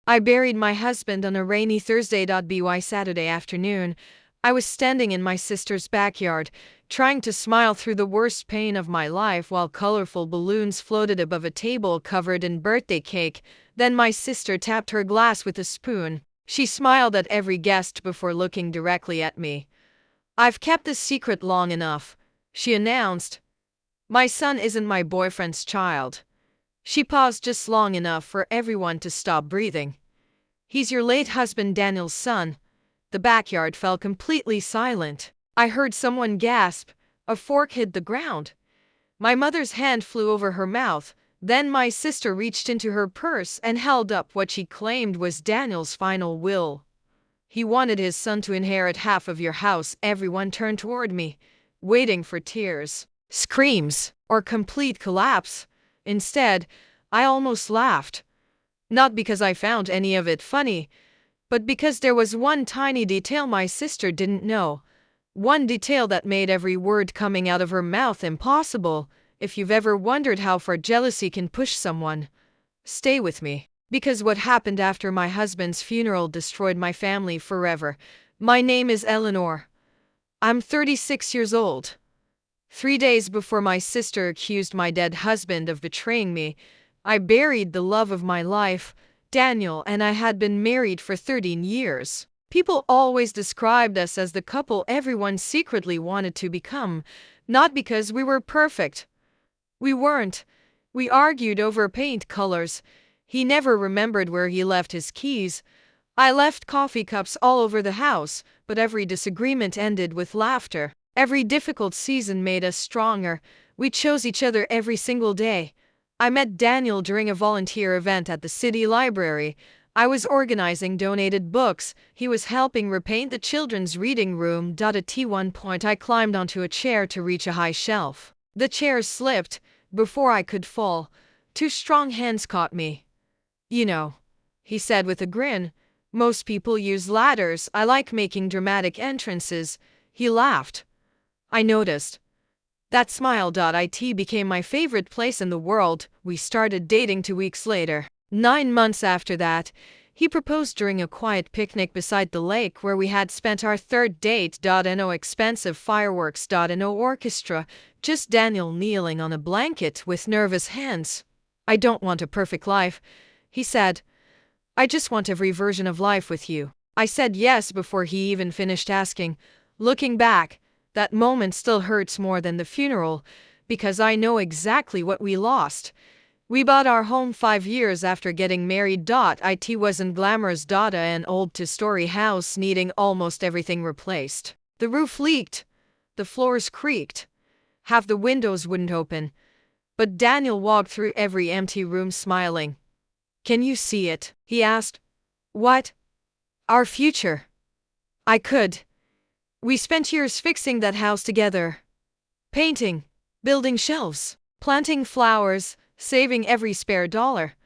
I buried my husband on a rainy Thursday. Saturday afternoon. I was standing in my sister's backyard, trying to smile through the worst pain of my life while colorful balloons floated above a table covered in birthday cake. Then my sister tapped her glass with a spoon. She smiled at every guest before looking directly at me. "I've kept this secret long enough," she announced. "My son isn't my boyfriend's child." She paused just long enough for everyone to stop breathing. "He's your late husband Daniel's son." The backyard fell completely silent. I heard someone gasp. A fork hit the ground. My mother's hand flew over her mouth. Then my sister reached into her purse and held up what she claimed was Daniel's final will. "He wanted his son to inherit half of your house." Everyone turned toward me, waiting for tears, screams, or complete collapse. Instead, I almost laughed. Not because I found any of it funny, but because there was one tiny detail my sister didn't know. One detail that made every word coming out of her mouth impossible. If you've ever wondered how far jealousy can push someone, stay with me. Because what happened after my husband's funeral destroyed my family forever. My name is Eleanor. I'm 36 years old. 3 days before my sister accused my dead husband of betraying me, I buried the love of my life, Daniel, and I had been married for 13 years. People always described us as the couple everyone secretly wanted to become, not because we were perfect. We weren't. We argued over paint colors. He never remembered where he left his keys. I left coffee cups all over the house, but every disagreement ended with laughter. Every difficult season made us stronger. We chose each other every single day. I met Daniel during a volunteer event at the city library. I was organizing donated books. He was helping repaint the children's reading room. At one point I climbed onto a chair to reach a high shelf. The chair slipped. Before I could fall, two strong hands caught me. "You know," he said with a grin, "most people use ladders. I like making dramatic entrances." He laughed. I noticed. That smile.it became my favorite place in the world. We started dating 2 weeks later. 9 months after that, he proposed during a quiet picnic beside the lake where we had spent our third date. No expensive fireworks. No orchestra, just Daniel kneeling on a blanket with nervous hands. "I don't want a perfect life," he said. "I just want every version of life with you." I said yes before he even finished asking. Looking back, that moment still hurts more than the funeral, because I know exactly what we lost. We bought our home 5 years after getting married. It wasn't glamorous. An old two-story house needing almost everything replaced. The roof leaked. The floors creaked. Half the windows wouldn't open. But Daniel walked through every empty room smiling. "Can you see it?" he asked. "What?" "Our future." I could. We spent years fixing that house together. Painting, building shelves, planting flowers, saving every spare dollar.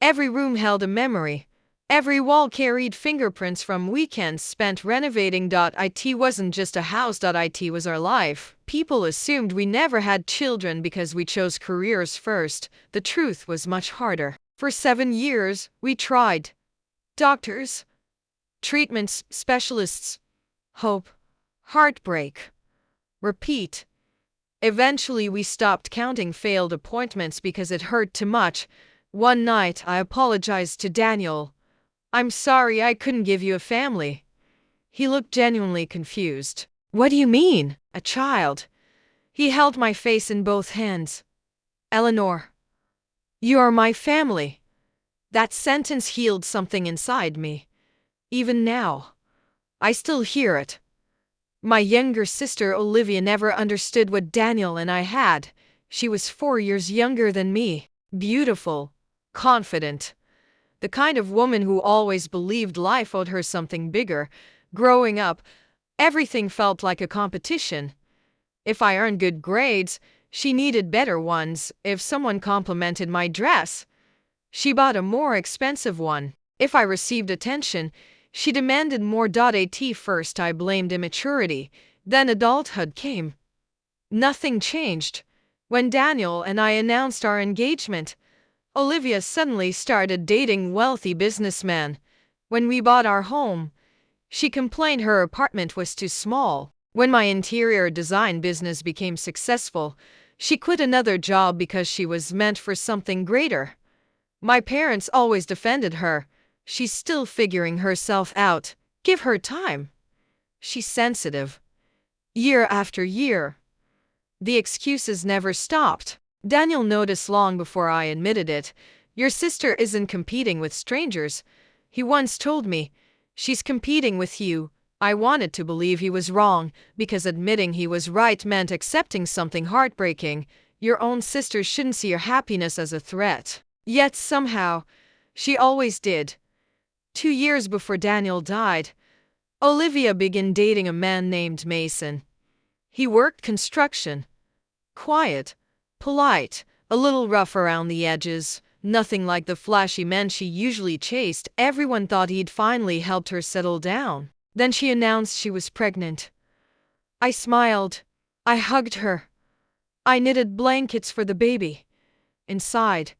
Every room held a memory. Every wall carried fingerprints from weekends spent renovating. It wasn't just a house. It was our life. People assumed we never had children because we chose careers first. The truth was much harder. For 7 years, we tried. Doctors, treatments, specialists, hope, heartbreak, repeat. Eventually we stopped counting failed appointments because it hurt too much. One night I apologized to Daniel. "I'm sorry I couldn't give you a family." He looked genuinely confused. "What do you mean, a child?" He held my face in both hands. "Eleanor, you are my family." That sentence healed something inside me. Even now, I still hear it. My younger sister Olivia never understood what Daniel and I had. She was 4 years younger than me. Beautiful, confident. The kind of woman who always believed life owed her something bigger. Growing up, everything felt like a competition. If I earned good grades, she needed better ones. If someone complimented my dress, she bought a more expensive one. If I received attention, she demanded more. First I blamed immaturity, then adulthood came. Nothing changed. When Daniel and I announced our engagement, Olivia suddenly started dating wealthy businessmen. When we bought our home, she complained her apartment was too small. When my interior design business became successful, she quit another job because she was meant for something greater. My parents always defended her. She's still figuring herself out. Give her time. She's sensitive. Year after year. The excuses never stopped. Daniel noticed long before I admitted it. Your sister isn't competing with strangers. He once told me, she's competing with you. I wanted to believe he was wrong, because admitting he was right meant accepting something heartbreaking. Your own sister shouldn't see your happiness as a threat. Yet somehow, she always did. 2 years before Daniel died, Olivia began dating a man named Mason. He worked construction. Quiet, polite, a little rough around the edges, nothing like the flashy men she usually chased. Everyone thought he'd finally helped her settle down. Then she announced she was pregnant. I smiled. I hugged her. I knitted blankets for the baby. Inside,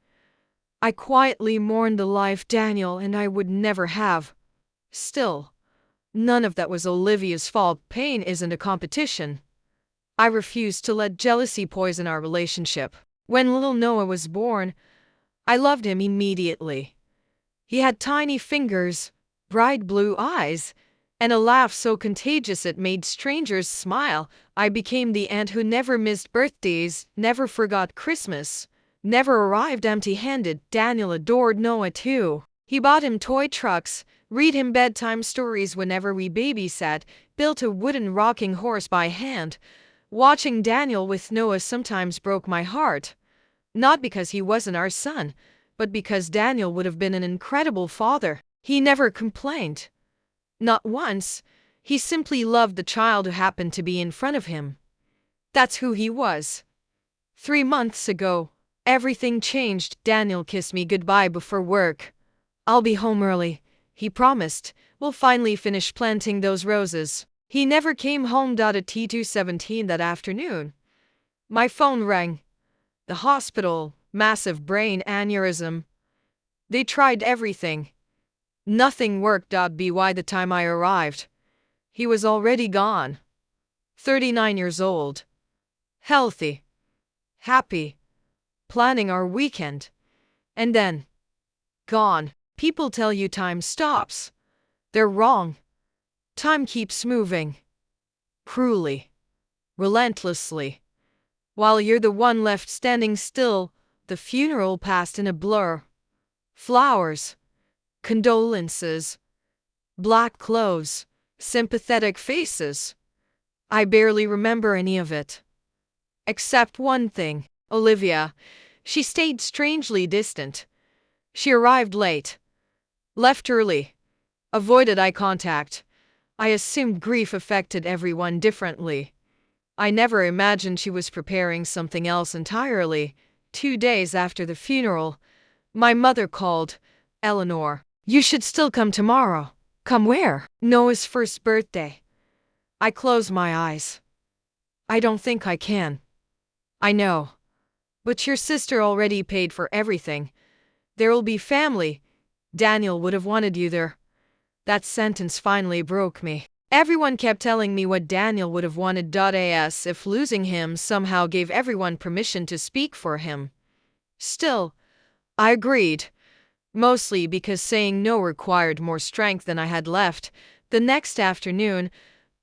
I quietly mourned the life Daniel and I would never have. Still, none of that was Olivia's fault. Pain isn't a competition. I refused to let jealousy poison our relationship. When little Noah was born, I loved him immediately. He had tiny fingers, bright blue eyes, and a laugh so contagious it made strangers smile. I became the aunt who never missed birthdays, never forgot Christmas, never arrived empty-handed. Daniel adored Noah too. He bought him toy trucks, read him bedtime stories whenever we babysat, built a wooden rocking horse by hand. Watching Daniel with Noah sometimes broke my heart. Not because he wasn't our son, but because Daniel would have been an incredible father. He never complained. Not once. He simply loved the child who happened to be in front of him. That's who he was. 3 months ago, everything changed. Daniel kissed me goodbye before work. I'll be home early, he promised. We'll finally finish planting those roses. He never came home. At 2:17 that afternoon, my phone rang. The hospital, massive brain aneurysm. They tried everything. Nothing worked. By the time I arrived, he was already gone. 39 years old. Healthy. Happy. Planning our weekend. And then, gone. People tell you time stops. They're wrong. Time keeps moving. Cruelly. Relentlessly. While you're the one left standing still, the funeral passed in a blur. Flowers. Condolences. Black clothes. Sympathetic faces. I barely remember any of it. Except one thing. Olivia. She stayed strangely distant. She arrived late. Left early. Avoided eye contact. I assumed grief affected everyone differently. I never imagined she was preparing something else entirely. 2 days after the funeral, my mother called. Eleanor, you should still come tomorrow. Come where? Noah's first birthday. I closed my eyes. I don't think I can. I know. But your sister already paid for everything. There'll be family. Daniel would have wanted you there. That sentence finally broke me. Everyone kept telling me what Daniel would have wanted. As if losing him somehow gave everyone permission to speak for him. Still, I agreed. Mostly because saying no required more strength than I had left. The next afternoon,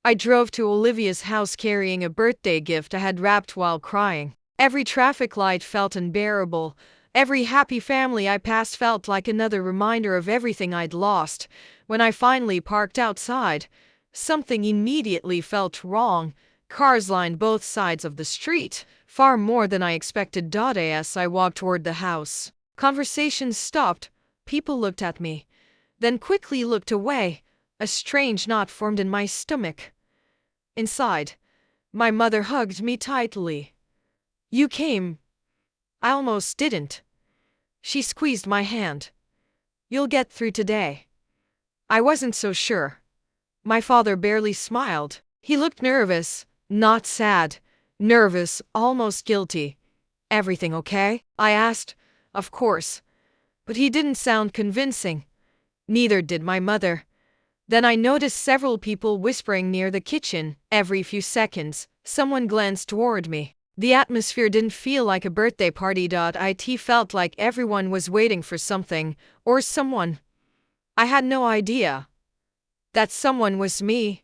I drove to Olivia's house carrying a birthday gift I had wrapped while crying. Every traffic light felt unbearable. Every happy family I passed felt like another reminder of everything I'd lost. When I finally parked outside, something immediately felt wrong. Cars lined both sides of the street, far more than I expected. As I walked toward the house, conversations stopped. People looked at me, then quickly looked away. A strange knot formed in my stomach. Inside, my mother hugged me tightly. You came. I almost didn't. She squeezed my hand. You'll get through today. I wasn't so sure. My father barely smiled. He looked nervous, not sad. Nervous, almost guilty. Everything okay? I asked. Of course. But he didn't sound convincing. Neither did my mother. Then I noticed several people whispering near the kitchen. Every few seconds, someone glanced toward me. The atmosphere didn't feel like a birthday party. It felt like everyone was waiting for something, or someone. I had no idea. That someone was me.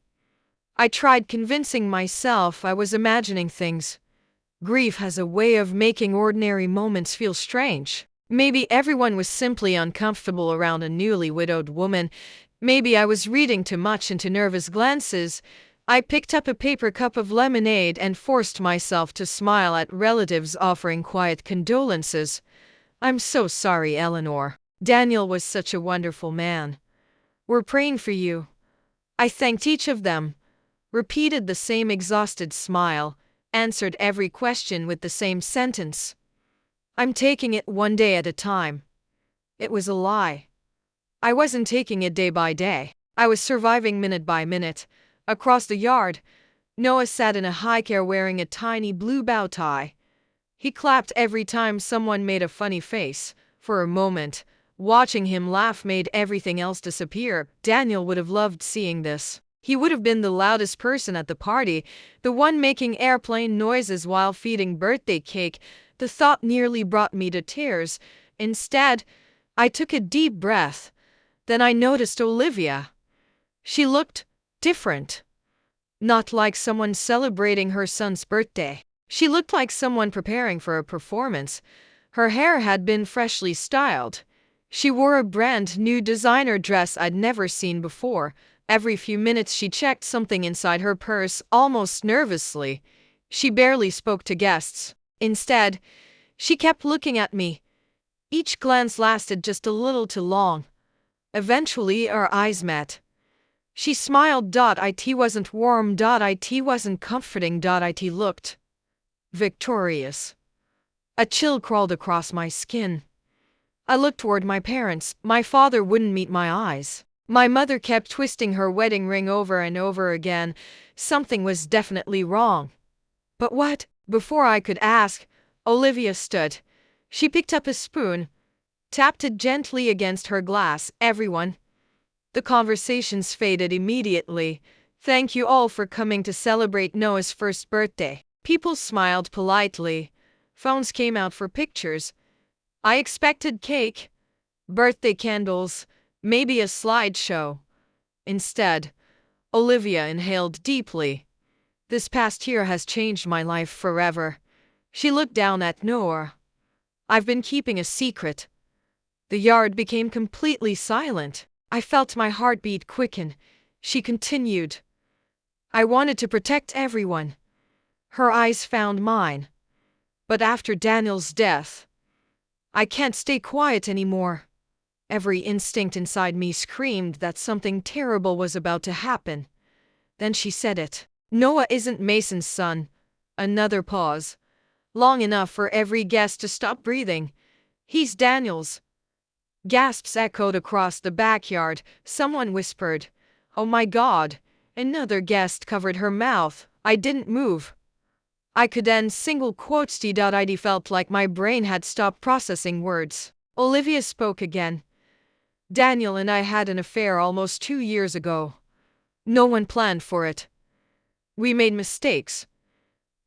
I tried convincing myself I was imagining things. Grief has a way of making ordinary moments feel strange. Maybe everyone was simply uncomfortable around a newly widowed woman. Maybe I was reading too much into nervous glances. I picked up a paper cup of lemonade and forced myself to smile at relatives offering quiet condolences. "I'm so sorry, Eleanor. Daniel was such a wonderful man. We're praying for you." I thanked each of them, repeated the same exhausted smile, answered every question with the same sentence. "I'm taking it one day at a time." It was a lie. I wasn't taking it day by day. I was surviving minute by minute. Across the yard, Noah sat in a high chair wearing a tiny blue bow tie. He clapped every time someone made a funny face. For a moment, watching him laugh made everything else disappear. Daniel would have loved seeing this. He would have been the loudest person at the party, the one making airplane noises while feeding birthday cake. The thought nearly brought me to tears. Instead, I took a deep breath. Then I noticed Olivia. She looked different. Not like someone celebrating her son's birthday. She looked like someone preparing for a performance. Her hair had been freshly styled. She wore a brand new designer dress I'd never seen before. Every few minutes she checked something inside her purse, almost nervously. She barely spoke to guests. Instead, she kept looking at me. Each glance lasted just a little too long. Eventually, our eyes met. She smiled. It wasn't warm. It wasn't comforting. It looked victorious. A chill crawled across my skin. I looked toward my parents. My father wouldn't meet my eyes. My mother kept twisting her wedding ring over and over again. Something was definitely wrong. But what? Before I could ask, Olivia stood. She picked up a spoon, tapped it gently against her glass. "Everyone." The conversations faded immediately. "Thank you all for coming to celebrate Noah's first birthday." People smiled politely. Phones came out for pictures. I expected cake, birthday candles, maybe a slideshow. Instead, Olivia inhaled deeply. "This past year has changed my life forever." She looked down at Noah. "I've been keeping a secret." The yard became completely silent. I felt my heartbeat quicken. She continued. "I wanted to protect everyone." Her eyes found mine. "But after Daniel's death, I can't stay quiet anymore." Every instinct inside me screamed that something terrible was about to happen. Then she said it. "Noah isn't Mason's son." Another pause. Long enough for every guest to stop breathing. "He's Daniel's." Gasps echoed across the backyard. Someone whispered, "Oh my God." Another guest covered her mouth. I didn't move. I could end single quotes. It felt like my brain had stopped processing words. Olivia spoke again. "Daniel and I had an affair almost 2 years ago. No one planned for it. We made mistakes.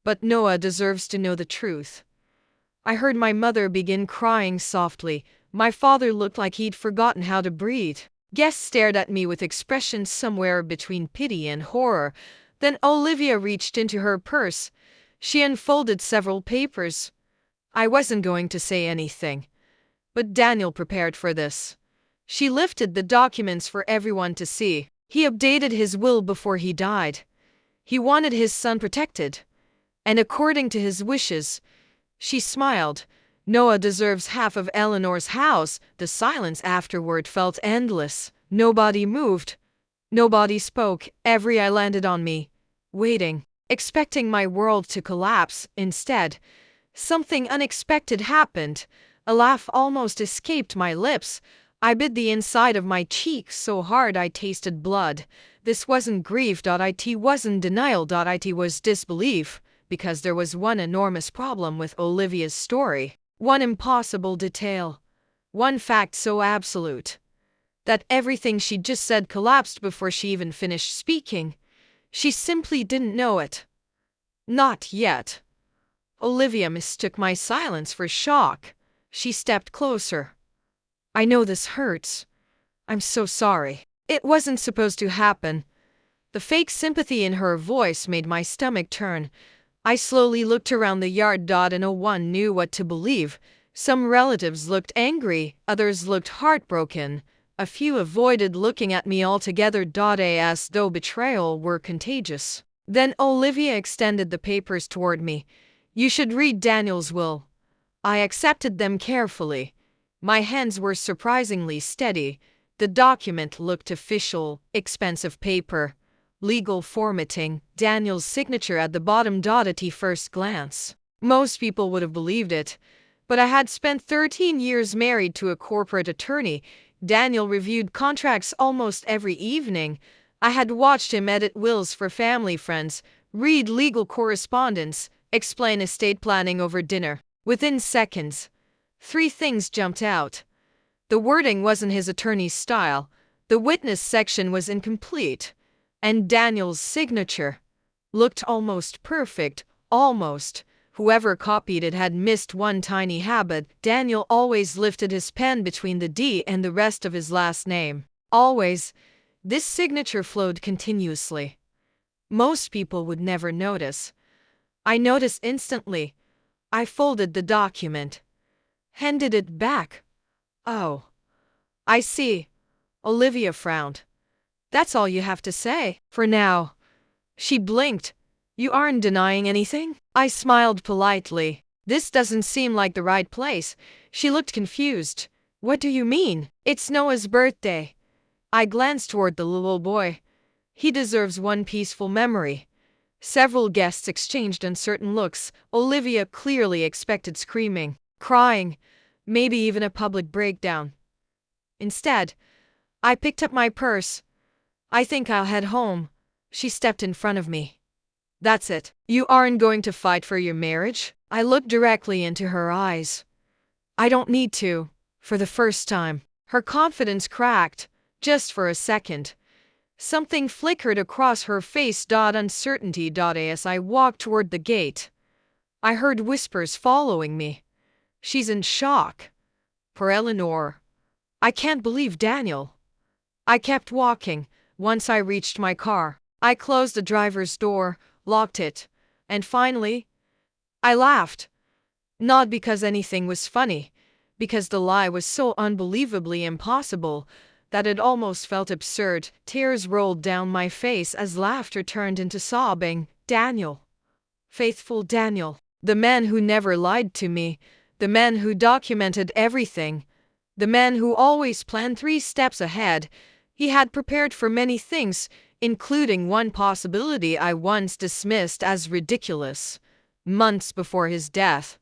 But Noah deserves to know the truth." I heard my mother begin crying softly. My father looked like he'd forgotten how to breathe. Guests stared at me with expressions somewhere between pity and horror. Then Olivia reached into her purse. She unfolded several papers. I wasn't going to say anything. But Daniel prepared for this. She lifted the documents for everyone to see. He updated his will before he died. He wanted his son protected. And according to his wishes, she smiled, "Noah deserves half of Eleanor's house." The silence afterward felt endless. Nobody moved. Nobody spoke. Every eye landed on me, waiting, expecting my world to collapse. Instead, something unexpected happened. A laugh almost escaped my lips. I bit the inside of my cheek so hard I tasted blood. This wasn't grief. It wasn't denial. It was disbelief. Because there was one enormous problem with Olivia's story. One impossible detail. One fact so absolute that everything she just said collapsed before she even finished speaking. She simply didn't know it. Not yet. Olivia mistook my silence for shock. She stepped closer. I know this hurts. I'm so sorry. It wasn't supposed to happen. The fake sympathy in her voice made my stomach turn. I slowly looked around the yard. And no one knew what to believe. Some relatives looked angry, others looked heartbroken. A few avoided looking at me altogether. As though betrayal were contagious. Then Olivia extended the papers toward me. You should read Daniel's will. I accepted them carefully. My hands were surprisingly steady. The document looked official, expensive paper, legal formatting, Daniel's signature at the bottom. At first glance, most people would have believed it, but I had spent 13 years married to a corporate attorney. Daniel reviewed contracts almost every evening. I had watched him edit wills for family friends, read legal correspondence, explain estate planning over dinner. Within seconds, 3 things jumped out. The wording wasn't his attorney's style, the witness section was incomplete, and Daniel's signature looked almost perfect, almost. Whoever copied it had missed one tiny habit. Daniel always lifted his pen between the D and the rest of his last name. Always. This signature flowed continuously. Most people would never notice. I noticed instantly. I folded the document, handed it back. Oh, I see. Olivia frowned. That's all you have to say, for now. She blinked. You aren't denying anything? I smiled politely. This doesn't seem like the right place. She looked confused. What do you mean? It's Noah's birthday. I glanced toward the little boy. He deserves one peaceful memory. Several guests exchanged uncertain looks. Olivia clearly expected screaming, crying, maybe even a public breakdown. Instead, I picked up my purse. I think I'll head home. She stepped in front of me. That's it. You aren't going to fight for your marriage? I looked directly into her eyes. I don't need to. For the first time. Her confidence cracked, just for a second. Something flickered across her face. Uncertainty. As I walked toward the gate, I heard whispers following me. She's in shock. Poor Eleanor. I can't believe Daniel. I kept walking. Once I reached my car, I closed the driver's door, locked it, and finally, I laughed. Not because anything was funny, because the lie was so unbelievably impossible that it almost felt absurd. Tears rolled down my face as laughter turned into sobbing. Daniel. Faithful Daniel. The man who never lied to me. The man who documented everything. The man who always planned 3 steps ahead. He had prepared for many things, including one possibility I once dismissed as ridiculous. Months before his death,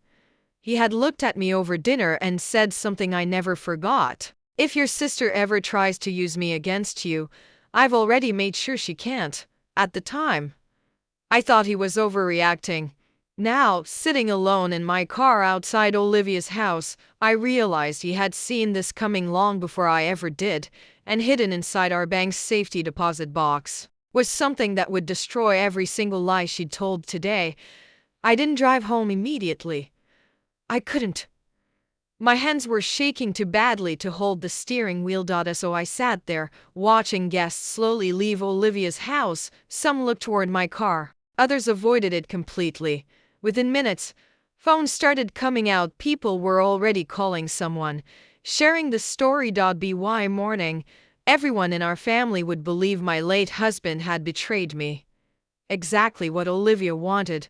he had looked at me over dinner and said something I never forgot. If your sister ever tries to use me against you, I've already made sure she can't. At the time, I thought he was overreacting. Now, sitting alone in my car outside Olivia's house, I realized he had seen this coming long before I ever did, and hidden inside our bank's safety deposit box was something that would destroy every single lie she'd told today. I didn't drive home immediately. I couldn't. My hands were shaking too badly to hold the steering wheel. So I sat there, watching guests slowly leave Olivia's house. Some looked toward my car, others avoided it completely. Within minutes, phones started coming out. People were already calling someone, sharing the story. By morning, everyone in our family would believe my late husband had betrayed me. Exactly what Olivia wanted.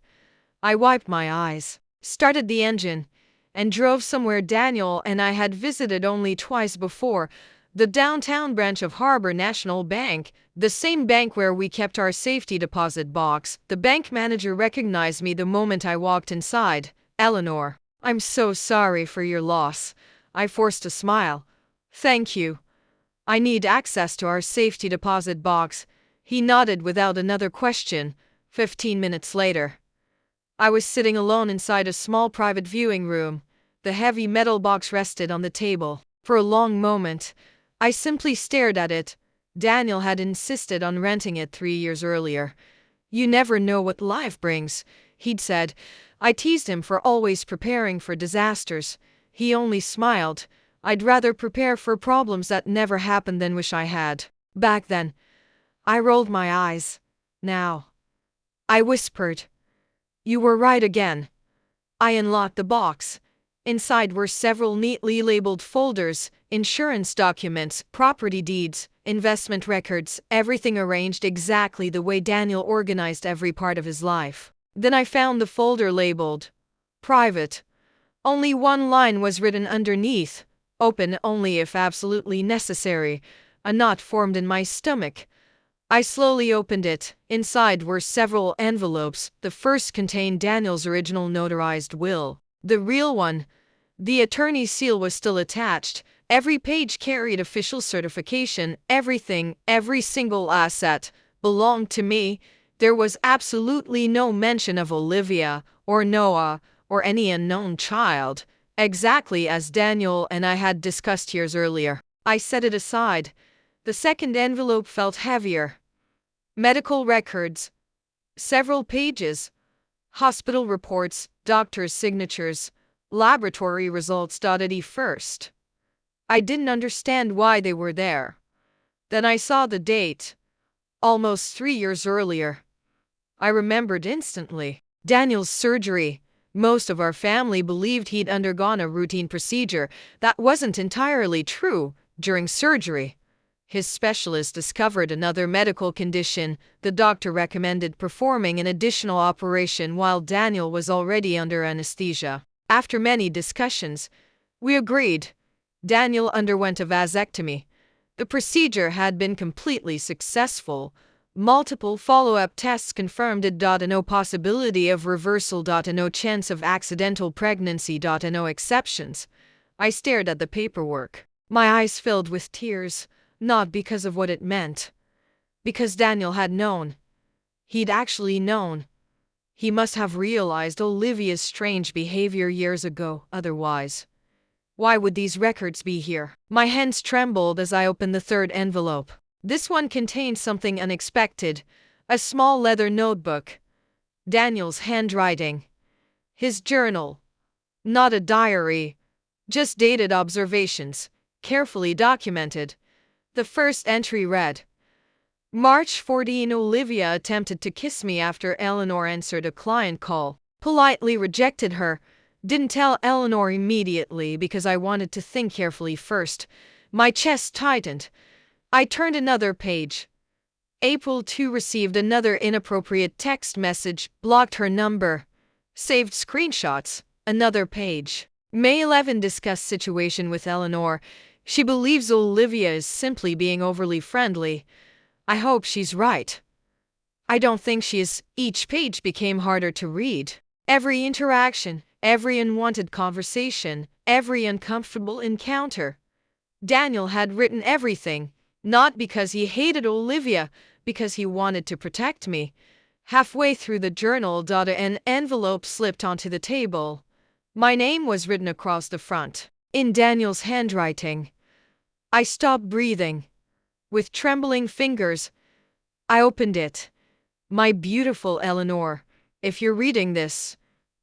I wiped my eyes, started the engine, and drove somewhere Daniel and I had visited only twice before, the downtown branch of Harbor National Bank, the same bank where we kept our safety deposit box. The bank manager recognized me the moment I walked inside. Eleanor, I'm so sorry for your loss. I forced a smile. Thank you. I need access to our safety deposit box. He nodded without another question. 15 minutes later, I was sitting alone inside a small private viewing room. The heavy metal box rested on the table. For a long moment, I simply stared at it. Daniel had insisted on renting it 3 years earlier. "You never know what life brings," he'd said. I teased him for always preparing for disasters. He only smiled. "I'd rather prepare for problems that never happen than wish I had." Back then, I rolled my eyes. "Now," I whispered, "you were right again." I unlocked the box. Inside were several neatly labeled folders, insurance documents, property deeds, investment records, everything arranged exactly the way Daniel organized every part of his life. Then I found the folder labeled "Private." Only one line was written underneath: "Open only if absolutely necessary." A knot formed in my stomach. I slowly opened it. Inside were several envelopes. The first contained Daniel's original notarized will. The real one. The attorney's seal was still attached. Every page carried official certification. Everything, every single asset, belonged to me. There was absolutely no mention of Olivia, or Noah, or any unknown child, exactly as Daniel and I had discussed years earlier. I set it aside. The second envelope felt heavier. Medical records. Several pages. Hospital reports, doctors' signatures, laboratory results. At first, I didn't understand why they were there. Then I saw the date. Almost 3 years earlier. I remembered instantly. Daniel's surgery. Most of our family believed he'd undergone a routine procedure. That wasn't entirely true. During surgery, his specialist discovered another medical condition. The doctor recommended performing an additional operation while Daniel was already under anesthesia. After many discussions, we agreed. Daniel underwent a vasectomy. The procedure had been completely successful. Multiple follow-up tests confirmed it. No possibility of reversal. No chance of accidental pregnancy. No exceptions. I stared at the paperwork. My eyes filled with tears, not because of what it meant. Because Daniel had known. He'd actually known. He must have realized Olivia's strange behavior years ago. Otherwise, why would these records be here? My hands trembled as I opened the third envelope. This one contained something unexpected. A small leather notebook. Daniel's handwriting. His journal. Not a diary. Just dated observations, carefully documented. The first entry read, "March 14, Olivia attempted to kiss me after Eleanor answered a client call. Politely rejected her. Didn't tell Eleanor immediately because I wanted to think carefully first." My chest tightened. I turned another page. April 2 received another inappropriate text message, blocked her number. Saved screenshots. Another page. May 11 discussed situation with Eleanor. She believes Olivia is simply being overly friendly. I hope she's right. I don't think she is. Each page became harder to read. Every interaction, every unwanted conversation, every uncomfortable encounter. Daniel had written everything, not because he hated Olivia, because he wanted to protect me. Halfway through the journal, an envelope slipped onto the table. My name was written across the front, in Daniel's handwriting. I stopped breathing. With trembling fingers, I opened it. "My beautiful Eleanor, if you're reading this,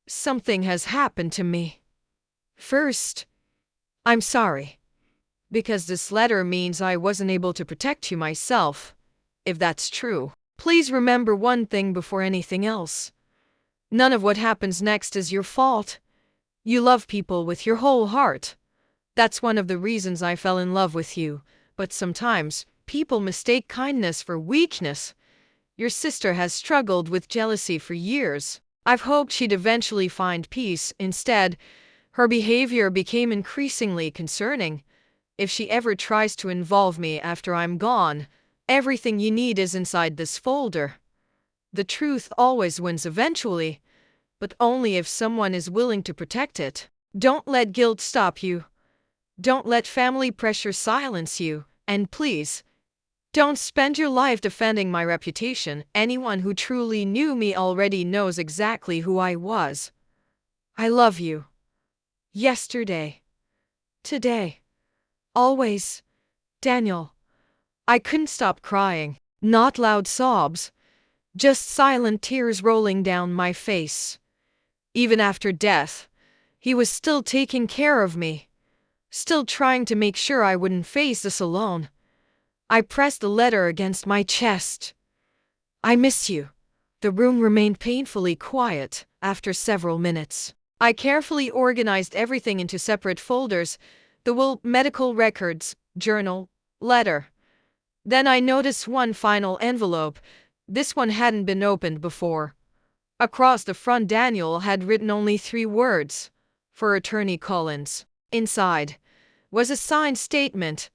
something has happened to me. First, I'm sorry. Because this letter means I wasn't able to protect you myself. If that's true, please remember one thing before anything else. None of what happens next is your fault. You love people with your whole heart. That's one of the reasons I fell in love with you. But sometimes, people mistake kindness for weakness. Your sister has struggled with jealousy for years. I've hoped she'd eventually find peace. Instead, her behavior became increasingly concerning. If she ever tries to involve me after I'm gone, everything you need is inside this folder. The truth always wins eventually, but only if someone is willing to protect it. Don't let guilt stop you. Don't let family pressure silence you. And please, don't spend your life defending my reputation. Anyone who truly knew me already knows exactly who I was. I love you. Yesterday. Today. Always. Daniel. I couldn't stop crying. Not loud sobs, just silent tears rolling down my face. Even after death, he was still taking care of me, still trying to make sure I wouldn't face this alone. I pressed the letter against my chest. I miss you. The room remained painfully quiet after several minutes. I carefully organized everything into separate folders: the will, medical records, journal, letter. Then I noticed one final envelope. This one hadn't been opened before. Across the front, Daniel had written only 3 words: for Attorney Collins. Inside was a signed statement.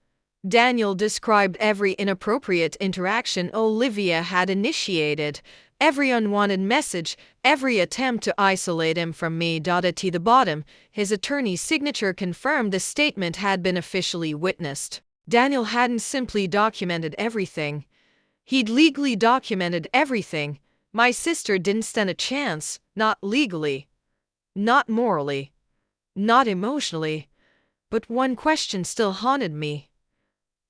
Daniel described every inappropriate interaction Olivia had initiated, every unwanted message, every attempt to isolate him from me. At the bottom, his attorney's signature confirmed the statement had been officially witnessed. Daniel hadn't simply documented everything. He'd legally documented everything. My sister didn't stand a chance, not legally, not morally, not emotionally. But one question still haunted me.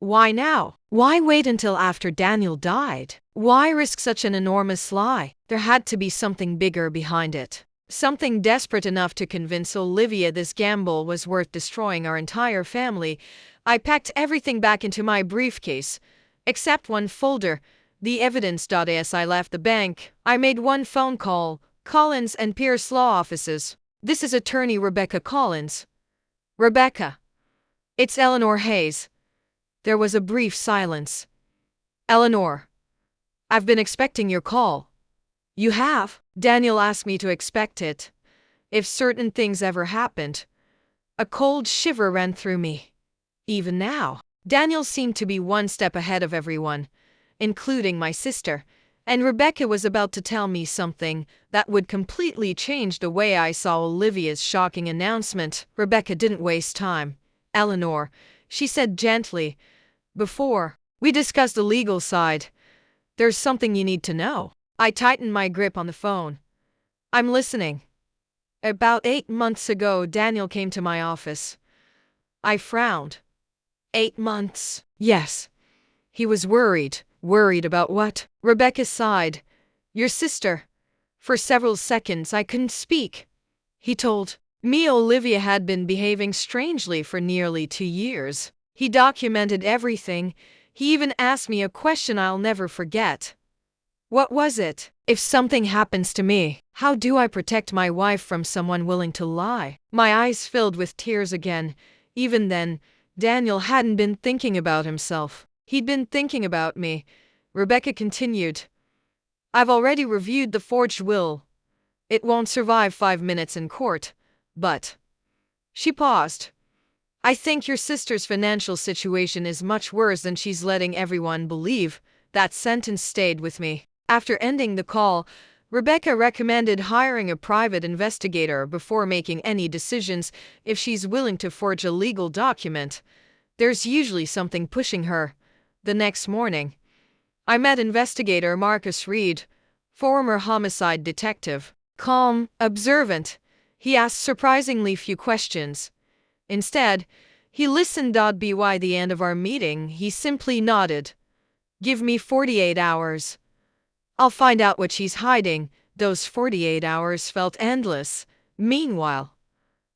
Why now? Why wait until after Daniel died? Why risk such an enormous lie? There had to be something bigger behind it. Something desperate enough to convince Olivia this gamble was worth destroying our entire family. I packed everything back into my briefcase, except one folder, the evidence. As I left the bank, I made one phone call: Collins and Pierce Law Offices. This is attorney Rebecca Collins. Rebecca. It's Eleanor Hayes. There was a brief silence. Eleanor. I've been expecting your call. You have? Daniel asked me to expect it, if certain things ever happened. A cold shiver ran through me. Even now, Daniel seemed to be one step ahead of everyone, including my sister, and Rebecca was about to tell me something that would completely change the way I saw Olivia's shocking announcement. Rebecca didn't waste time. Eleanor, she said gently, before we discuss the legal side, there's something you need to know. I tightened my grip on the phone. I'm listening. About 8 months ago, Daniel came to my office. I frowned. 8 months? Yes. He was worried. Worried about what? Rebecca sighed. Your sister. For several seconds I couldn't speak. He told me Olivia had been behaving strangely for nearly 2 years. He documented everything. He even asked me a question I'll never forget. What was it? If something happens to me, how do I protect my wife from someone willing to lie? My eyes filled with tears again. Even then, Daniel hadn't been thinking about himself. He'd been thinking about me. Rebecca continued. I've already reviewed the forged will. It won't survive 5 minutes in court, but... She paused. I think your sister's financial situation is much worse than she's letting everyone believe. That sentence stayed with me. After ending the call, Rebecca recommended hiring a private investigator before making any decisions. If she's willing to forge a legal document, there's usually something pushing her. The next morning, I met investigator Marcus Reed, former homicide detective. Calm, observant, he asked surprisingly few questions. Instead, he listened. By the end of our meeting, he simply nodded. Give me 48 hours. I'll find out what she's hiding. Those 48 hours felt endless. Meanwhile,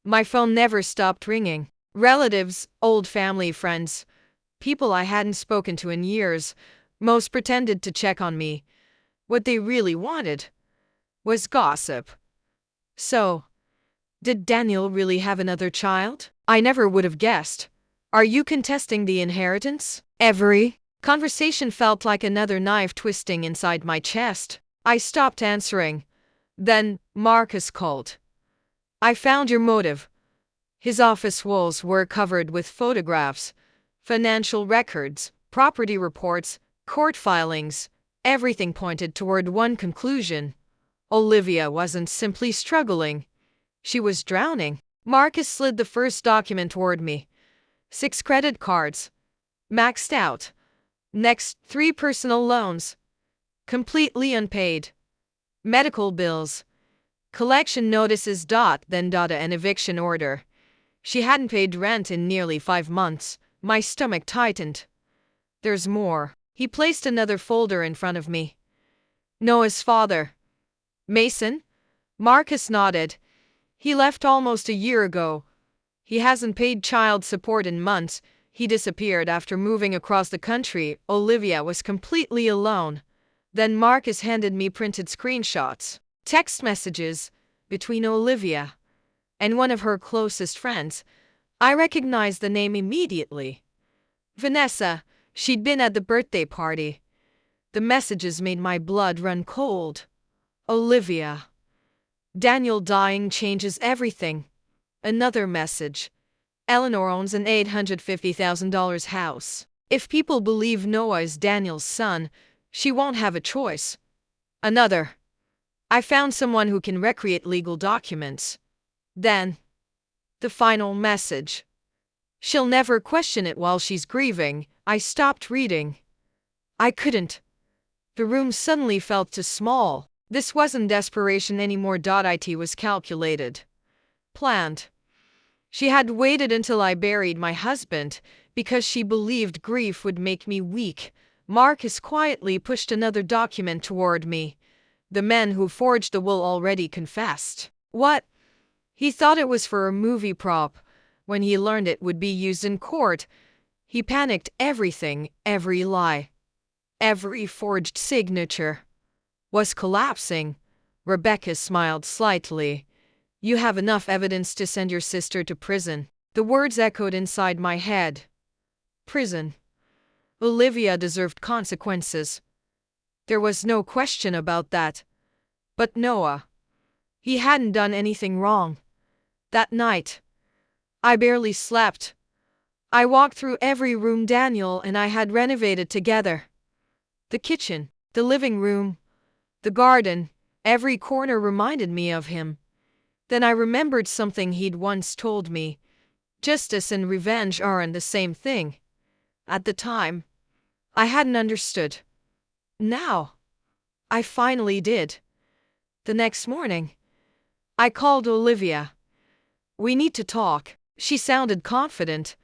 my phone never stopped ringing. Relatives, old family friends, people I hadn't spoken to in years, most pretended to check on me. What they really wanted was gossip. So, did Daniel really have another child? I never would have guessed. Are you contesting the inheritance? Every conversation felt like another knife twisting inside my chest. I stopped answering. Then, Marcus called. I found your motive. His office walls were covered with photographs, financial records, property reports, court filings. Everything pointed toward one conclusion. Olivia wasn't simply struggling. She was drowning. Marcus slid the first document toward me. 6 credit cards. Maxed out. Next, 3 personal loans. Completely unpaid. Medical bills. Collection notices. Then an eviction order. She hadn't paid rent in nearly 5 months. My stomach tightened. There's more. He placed another folder in front of me. Noah's father. Mason? Marcus nodded. He left almost a year ago. He hasn't paid child support in months. He disappeared after moving across the country. Olivia was completely alone. Then Marcus handed me printed screenshots. Text messages between Olivia and one of her closest friends. I recognized the name immediately. Vanessa. She'd been at the birthday party. The messages made my blood run cold. Olivia. Daniel dying changes everything. Another message. Eleanor owns an $850,000 house. If people believe Noah is Daniel's son, she won't have a choice. Another. I found someone who can recreate legal documents. Then, the final message. She'll never question it while she's grieving. I stopped reading. I couldn't. The room suddenly felt too small. This wasn't desperation anymore. It was calculated. Planned. She had waited until I buried my husband because she believed grief would make me weak. Marcus quietly pushed another document toward me. The men who forged the will already confessed. What? He thought it was for a movie prop. When he learned it would be used in court, he panicked. Everything, every lie, every forged signature was collapsing. Rebecca smiled slightly. You have enough evidence to send your sister to prison. The words echoed inside my head. Prison. Olivia deserved consequences. There was no question about that. But Noah. He hadn't done anything wrong. That night, I barely slept. I walked through every room Daniel and I had renovated together. The kitchen, the living room, the garden, every corner reminded me of him. Then I remembered something he'd once told me. Justice and revenge aren't the same thing. At the time, I hadn't understood. Now, I finally did. The next morning, I called Olivia. We need to talk. She sounded confident.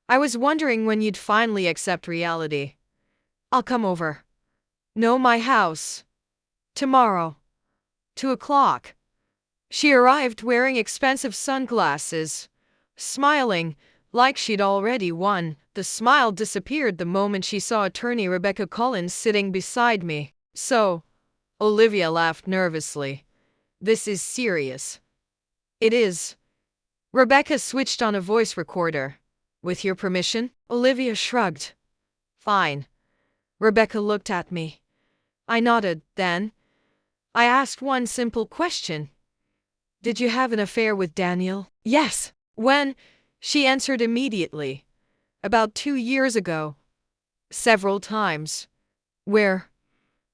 I was wondering when you'd finally accept reality. I'll come over. No, my house. Tomorrow. 2:00. She arrived wearing expensive sunglasses, smiling like she'd already won. The smile disappeared the moment she saw attorney Rebecca Collins sitting beside me. So, Olivia laughed nervously. This is serious. It is. Rebecca switched on a voice recorder. With your permission? Olivia shrugged. Fine. Rebecca looked at me. I nodded. Then, I asked one simple question. Did you have an affair with Daniel? Yes. When? She answered immediately. About 2 years ago. Several times. Where?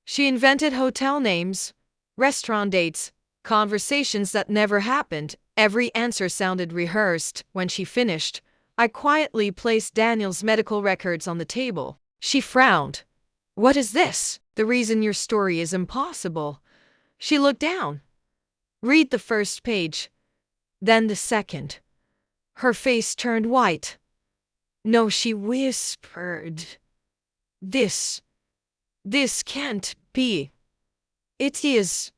She invented hotel names, restaurant dates, conversations that never happened. Every answer sounded rehearsed. When she finished, I quietly placed Daniel's medical records on the table. She frowned. What is this? The reason your story is impossible. She looked down. Read the first page. Then the second. Her face turned white. No, she whispered. This can't be. It is.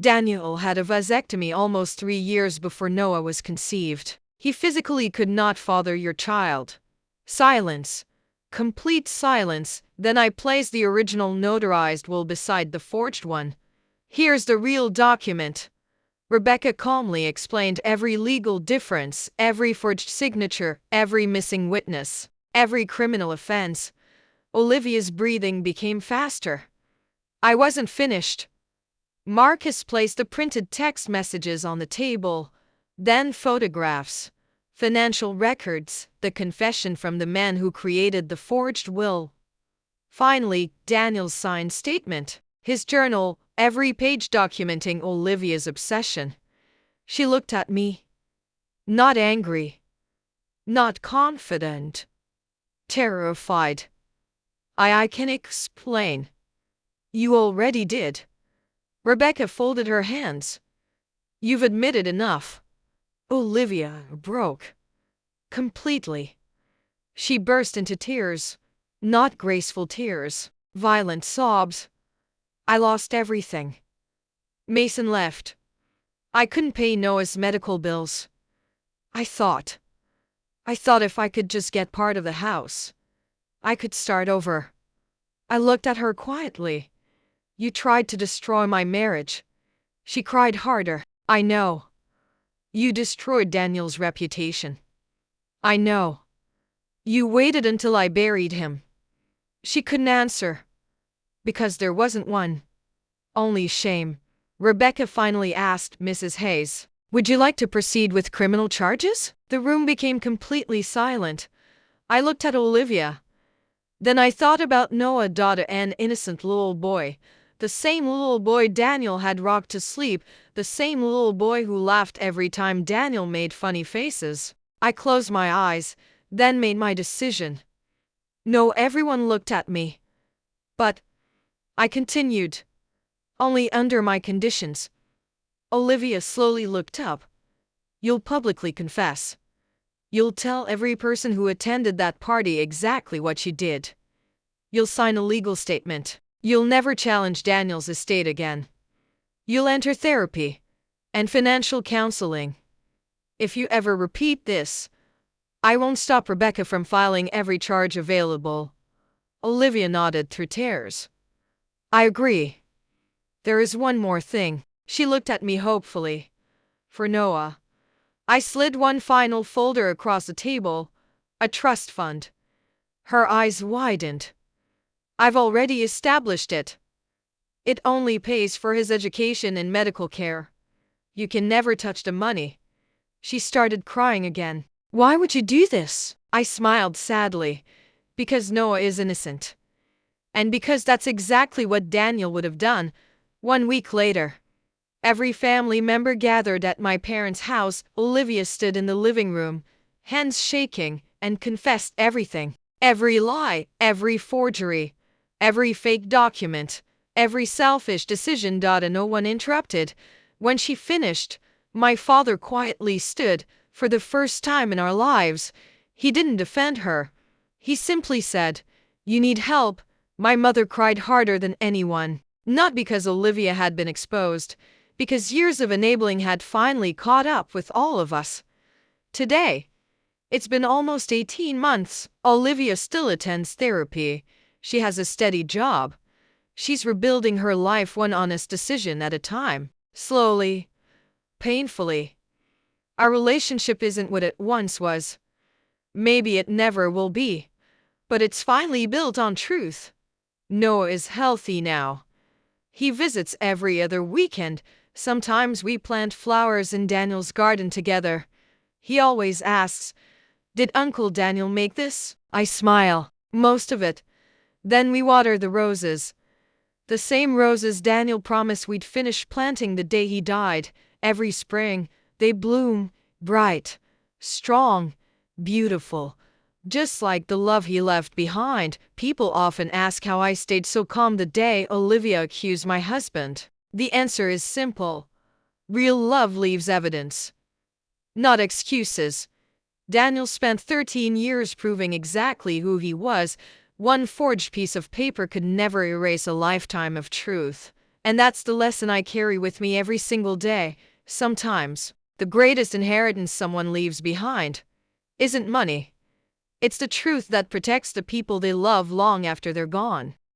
Daniel had a vasectomy almost 3 years before Noah was conceived. He physically could not father your child. Silence. Complete silence. Then I placed the original notarized will beside the forged one. Here's the real document. Rebecca calmly explained every legal difference, every forged signature, every missing witness, every criminal offense. Olivia's breathing became faster. I wasn't finished. Marcus placed the printed text messages on the table, then photographs, financial records, the confession from the man who created the forged will. Finally, Daniel's signed statement, his journal, every page documenting Olivia's obsession. She looked at me. Not angry. Not confident. Terrified. I can explain. You already did. Rebecca folded her hands. You've admitted enough. Olivia broke. Completely. She burst into tears. Not graceful tears. Violent sobs. I lost everything. Mason left. I couldn't pay Noah's medical bills. I thought. I thought if I could just get part of the house, I could start over. I looked at her quietly. You tried to destroy my marriage. She cried harder. I know. You destroyed Daniel's reputation. I know. You waited until I buried him. She couldn't answer. Because there wasn't one. Only shame. Rebecca finally asked Mrs. Hayes, "Would you like to proceed with criminal charges?" The room became completely silent. I looked at Olivia. Then I thought about Noah, an innocent little boy. The same little boy Daniel had rocked to sleep. The same little boy who laughed every time Daniel made funny faces. I closed my eyes, then made my decision. No, everyone looked at me. But I continued. Only under my conditions. Olivia slowly looked up. You'll publicly confess. You'll tell every person who attended that party exactly what you did. You'll sign a legal statement. You'll never challenge Daniel's estate again. You'll enter therapy and financial counseling. If you ever repeat this, I won't stop Rebecca from filing every charge available. Olivia nodded through tears. I agree. There is one more thing. She looked at me hopefully. For Noah. I slid one final folder across the table. A trust fund. Her eyes widened. I've already established it. It only pays for his education and medical care. You can never touch the money. She started crying again. Why would you do this? I smiled sadly. Because Noah is innocent. And because that's exactly what Daniel would have done. 1 week later. Every family member gathered at my parents' house. Olivia stood in the living room, hands shaking, and confessed everything. Every lie, every forgery, every fake document, every selfish decision. And no one interrupted. When she finished, my father quietly stood. For the first time in our lives, he didn't defend her. He simply said, "You need help." My mother cried harder than anyone. Not because Olivia had been exposed, because years of enabling had finally caught up with all of us. Today, it's been almost 18 months. Olivia still attends therapy. She has a steady job. She's rebuilding her life one honest decision at a time. Slowly. Painfully. Our relationship isn't what it once was. Maybe it never will be. But it's finally built on truth. Noah is healthy now. He visits every other weekend. Sometimes we plant flowers in Daniel's garden together. He always asks, "Did Uncle Daniel make this?" I smile. Most of it. Then we water the roses. The same roses Daniel promised we'd finish planting the day he died. Every spring, they bloom, bright, strong, beautiful. Just like the love he left behind. People often ask how I stayed so calm the day Olivia accused my husband. The answer is simple. Real love leaves evidence. Not excuses. Daniel spent 13 years proving exactly who he was. One forged piece of paper could never erase a lifetime of truth. And that's the lesson I carry with me every single day. Sometimes, the greatest inheritance someone leaves behind isn't money. It's the truth that protects the people they love long after they're gone.